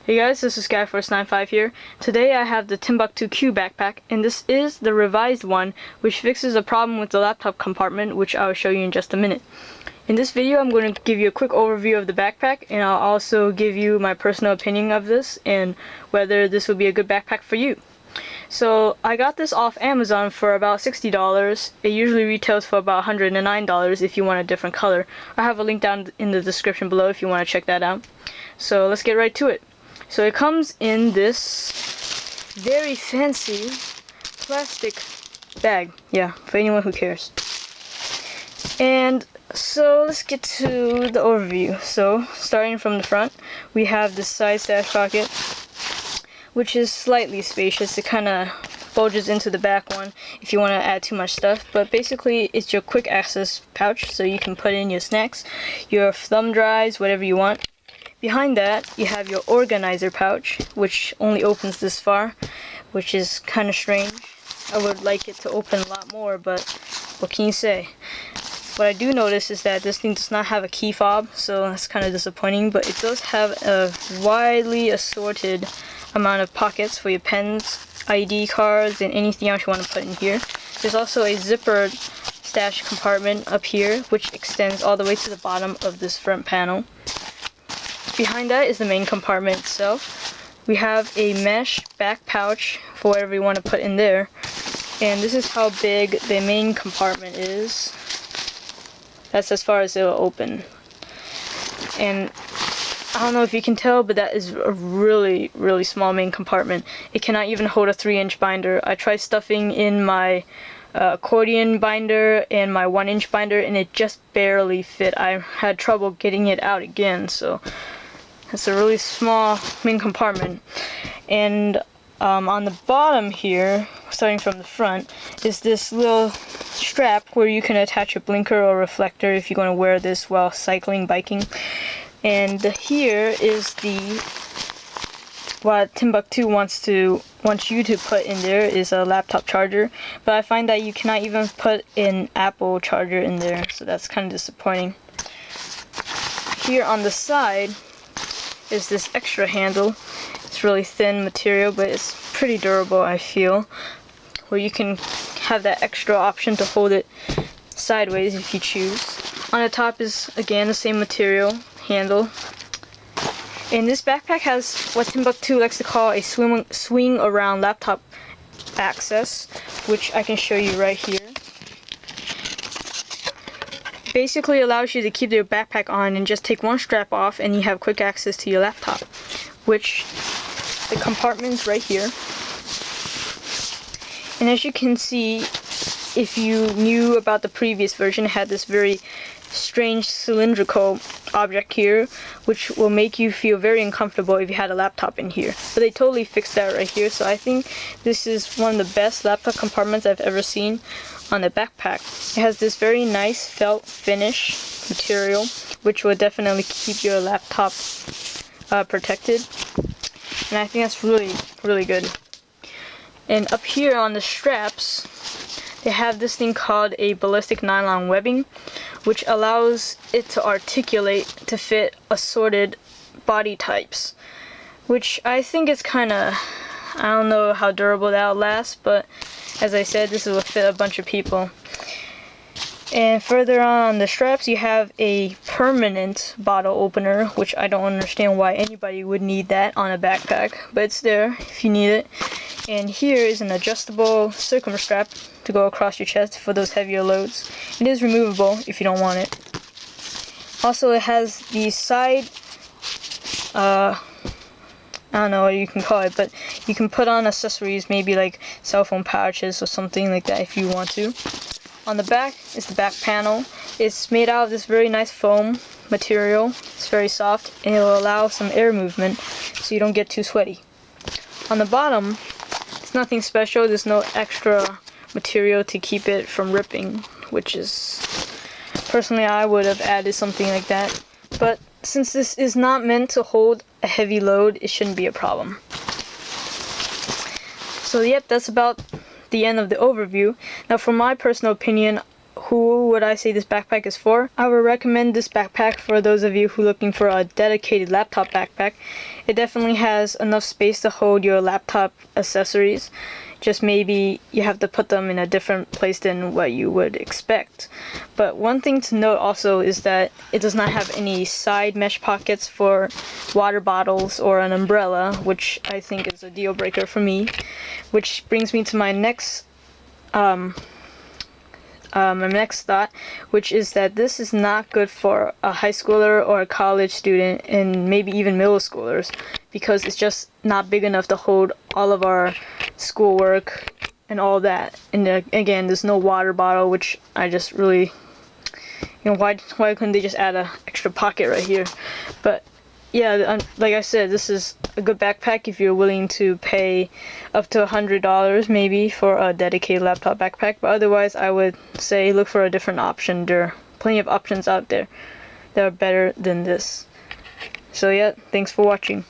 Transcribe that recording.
Hey guys, this is Skyforce95 here. Today I have the Timbuk2 backpack, and this is the revised one, which fixes a problem with the laptop compartment, which I will show you in just a minute. In this video, I'm going to give you a quick overview of the backpack, and I'll also give you my personal opinion of this and whether this would be a good backpack for you. So I got this off Amazon for about $60. It usually retails for about $109 if you want a different color. I have a link down in the description below if you want to check that out. So let's get right to it. So it comes in this very fancy plastic bag. Yeah, for anyone who cares. And so let's get to the overview. So starting from the front, we have this side stash pocket, which is slightly spacious. It kind of bulges into the back one if you want to add too much stuff, but basically it's your quick access pouch, so you can put in your snacks, your thumb drives, whatever you want. Behind that, you have your organizer pouch, which only opens this far, which is kind of strange. I would like it to open a lot more, but what can you say? What I do notice is that this thing does not have a key fob, so that's kind of disappointing, but it does have a widely assorted amount of pockets for your pens, ID cards, and anything else you want to put in here. There's also a zippered stash compartment up here, which extends all the way to the bottom of this front panel. Behind that is the main compartment itself. We have a mesh back pouch for whatever you want to put in there. And this is how big the main compartment is. That's as far as it will open. And I don't know if you can tell, but that is a really, really small main compartment. It cannot even hold a 3-inch binder. I tried stuffing in my accordion binder and my 1-inch binder, and it just barely fit. I had trouble getting it out again, so it's a really small main compartment. And on the bottom here, starting from the front, is this little strap where you can attach a blinker or reflector if you're going to wear this while cycling, biking. And here is what Timbuk2 wants you to put in there is a laptop charger, but I find that you cannot even put an Apple charger in there, so that's kind of disappointing. Here on the side is this extra handle. It's really thin material, but it's pretty durable, I feel, where you can have that extra option to hold it sideways if you choose. On the top is again the same material handle. And this backpack has what Timbuk2 likes to call a swing around laptop access, which I can show you right here. Basically allows you to keep your backpack on and just take one strap off and you have quick access to your laptop, which the compartment's right here. And as you can see, if you knew about the previous version, it had this very strange cylindrical object here, which will make you feel very uncomfortable if you had a laptop in here. But they totally fixed that right here, so I think this is one of the best laptop compartments I've ever seen on the backpack. It has this very nice felt finish material, which will definitely keep your laptop protected. And I think that's really, really good. And up here on the straps, they have this thing called a ballistic nylon webbing, which allows it to articulate to fit assorted body types, which I think is kind of, I don't know how durable that'll last, but as I said, this will fit a bunch of people. And further on the straps, you have a permanent bottle opener, which I don't understand why anybody would need that on a backpack, but it's there if you need it. And here is an adjustable circumstrap to go across your chest for those heavier loads. It is removable if you don't want it. Also, it has the side, I don't know what you can call it, but you can put on accessories, maybe like cell phone pouches or something like that if you want to. On the back is the back panel. It's made out of this very nice foam material. It's very soft and it will allow some air movement so you don't get too sweaty. On the bottom, it's nothing special. There's no extra material to keep it from ripping, which is, personally I would have added something like that. But since this is not meant to hold a heavy load, it shouldn't be a problem. So yep, that's about the end of the overview. Now for my personal opinion, who would I say this backpack is for? I would recommend this backpack for those of you who are looking for a dedicated laptop backpack. It definitely has enough space to hold your laptop accessories. Just maybe you have to put them in a different place than what you would expect. But one thing to note also is that it does not have any side mesh pockets for water bottles or an umbrella, which I think is a deal breaker for me. Which brings me to my next thought, which is that this is not good for a high schooler or a college student, and maybe even middle schoolers, because it's just not big enough to hold all of our schoolwork and all that. And again, there's no water bottle, which I just really, why couldn't they just add an extra pocket right here? But yeah, like I said, this is a good backpack if you're willing to pay up to $100 maybe for a dedicated laptop backpack. But otherwise, I would say look for a different option. There are plenty of options out there that are better than this. So yeah, thanks for watching.